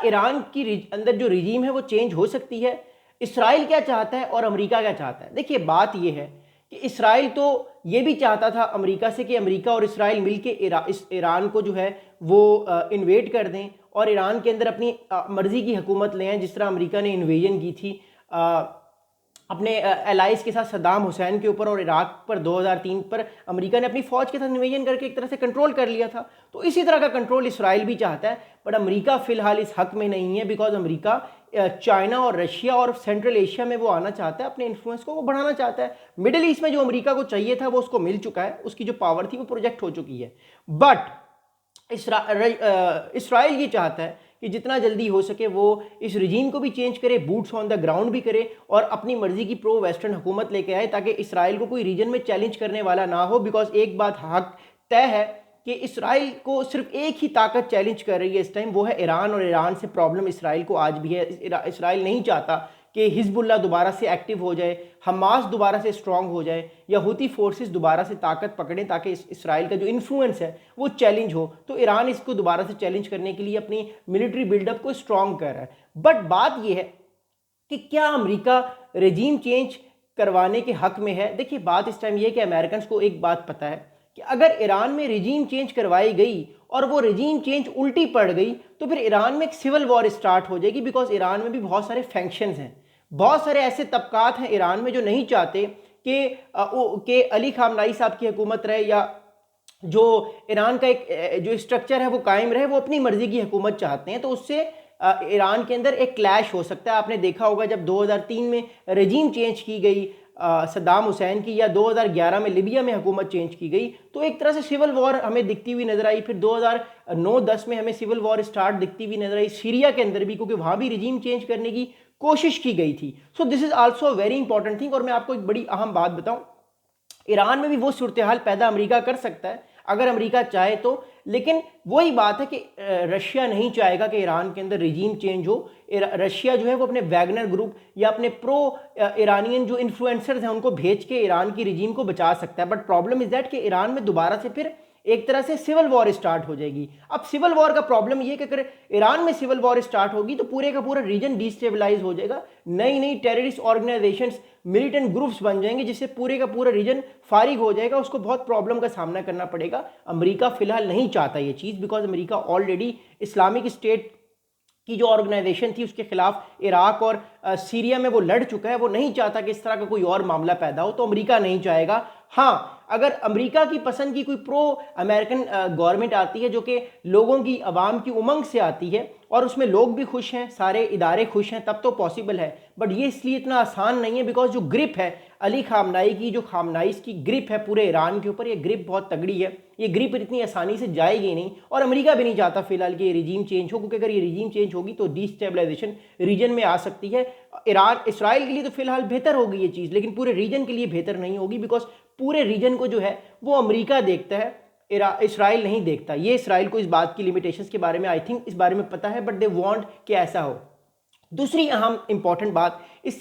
Iran की अंदर जो रिजीम है वो चेंज हो सकती है। इसराइल क्या चाहता है और अमेरिका क्या चाहता है? देखिए बात ये है कि इसराइल तो ये भी चाहता था अमेरिका से कि अमेरिका और इसराइल मिलके इस ईरान को जो है वो इन्वेड कर दें और ईरान के अंदर अपनी मर्जी की हुकूमत ले आएं, जिस तरह अमेरिका ने इन्वेजन की थी अपने एलाइज के साथ सद्दाम हुसैन के ऊपर और इराक पर 2003 पर अमेरिका ने अपनी फ़ौज के साथ इन्वेजन करके एक तरह से कंट्रोल कर लिया था। तो इसी तरह का कंट्रोल इसराइल भी चाहता है, बट अमेरिका फ़िलहाल इस हक में नहीं है, बिकॉज अमेरिका चाइना और रशिया और सेंट्रल एशिया में वो आना चाहता है, अपने इन्फ्लुएंस को वो बढ़ाना चाहता है। मिडिल ईस्ट में जो अमेरिका को चाहिए था वो उसको मिल चुका है, उसकी जो पावर थी वो प्रोजेक्ट हो चुकी है। बट इसराइल ये चाहता है कि जितना जल्दी हो सके वो इस रिजीम को भी चेंज करे, बूट्स ऑन द ग्राउंड भी करे और अपनी मर्जी की प्रो वेस्टर्न हुकूमत लेके आए, ताकि इसराइल को कोई रीजन में चैलेंज करने वाला ना हो। बिकॉज एक बात हक तय है कि इसराइल को सिर्फ एक ही ताकत चैलेंज कर रही है इस टाइम, वो है ईरान। और ईरान से प्रॉब्लम इसराइल को आज भी है। इसराइल नहीं चाहता कि हिजबुल्ला दोबारा से एक्टिव हो जाए, हमास दोबारा से स्ट्रांग हो जाए या हुती फोर्सेस दोबारा से ताकत पकड़ें, ताकि इसराइल का जो इन्फ्लुएंस है वो चैलेंज हो। तो ईरान इसको दोबारा से चैलेंज करने के लिए अपनी मिलिट्री बिल्डअप को स्ट्रांग कर रहा है। बट बात यह है कि क्या अमेरिका रेजीम चेंज करवाने के हक में है? देखिए बात इस टाइम यह है कि अमेरिकन को एक बात पता है कि अगर ईरान में रेजीम चेंज करवाई गई और वो रेजीम चेंज उल्टी पड़ गई तो फिर ईरान में एक सिविल वॉर स्टार्ट हो जाएगी। बिकॉज ईरान में भी बहुत सारे फैक्शंस हैं, बहुत सारे ऐसे तबकात हैं ईरान में जो नहीं चाहते कि अली खामनाई साहब की हुकूमत रहे या जो ईरान का एक जो स्ट्रक्चर है वो कायम रहे, वो अपनी मर्जी की हुकूमत चाहते हैं। तो उससे ईरान के अंदर एक क्लैश हो सकता है। आपने देखा होगा जब 2003 में रेजीम चेंज की गई सद्दाम हुसैन की, या 2011 में लिबिया में हुकूमत चेंज की गई, तो एक तरह से सिविल वॉर हमें दिखती हुई नजर आई। फिर 2009-10 में हमें सिविल वॉर स्टार्ट दिखती हुई नजर आई सीरिया के अंदर भी, क्योंकि वहाँ भी रेजीम चेंज करने की कोशिश की गई थी। So this is also very important thing. और मैं आपको एक बड़ी अहम बात बताऊं, ईरान में भी वो सूरत हाल पैदा अमेरिका कर सकता है अगर अमेरिका चाहे तो। लेकिन वही बात है कि रशिया नहीं चाहेगा कि ईरान के अंदर रिजीम चेंज हो। रशिया जो है वो अपने वैगनर ग्रुप या अपने प्रो ईरानियन जो इन्फ्लुएंसर्स हैं उनको भेज के ईरान की रिजीम को बचा सकता है। बट प्रॉब्लम इज दैट कि ईरान में दोबारा से फिर एक तरह से सिविल वॉर स्टार्ट हो जाएगी। अब सिविल वॉर का प्रॉब्लम ये कि अगर ईरान में सिविल वॉर स्टार्ट होगी तो पूरे का पूरा रीजन डिस्टेबलाइज हो जाएगा, नई नई टेररिस्ट ऑर्गेनाइजेशंस, मिलिटेंट ग्रुप्स बन जाएंगे, जिससे पूरे का पूरा रीजन फारिग हो जाएगा, उसको बहुत प्रॉब्लम का सामना करना पड़ेगा। अमेरिका फिलहाल नहीं चाहता ये चीज़, because America already Islamic State की जो ऑर्गेनाइजेशन थी उसके खिलाफ इराक और सीरिया में वो लड़ चुका है। वो नहीं चाहता कि इस तरह का कोई और मामला पैदा हो, तो अमेरिका नहीं चाहेगा। हाँ, अगर अमेरिका की पसंद की कोई प्रो अमेरिकन गवर्नमेंट आती है जो कि लोगों की, आवाम की उमंग से आती है और उसमें लोग भी खुश हैं, सारे इदारे खुश हैं, तब तो पॉसिबल है। बट ये इसलिए इतना आसान नहीं है, बिकॉज जो ग्रिप है अली खामनाई की, जो खामनाइस की ग्रिप है पूरे ईरान के ऊपर, ये ग्रिप बहुत तगड़ी है। ये ग्रिप इतनी आसानी से जाएगी नहीं, और अमेरिका भी नहीं चाहता फिलहाल कि ये रिजीम चेंज हो, क्योंकि अगर ये रिजीम चेंज होगी तो डिस्टेबलाइजेशन रीजन में आ सकती है। ईरान इसराइल के लिए तो फिलहाल बेहतर होगी ये चीज़, लेकिन पूरे रीजन के लिए बेहतर नहीं होगी, बिकॉज पूरे रीजन को जो है वो अमेरिका देखता है, इसराइल नहीं देखता। ये इसराइल को इस बात की लिमिटेशंस के बारे में आई थिंक इस बारे में पता है, बट दे वांट कि ऐसा हो। दूसरी अहम इंपॉर्टेंट बात इस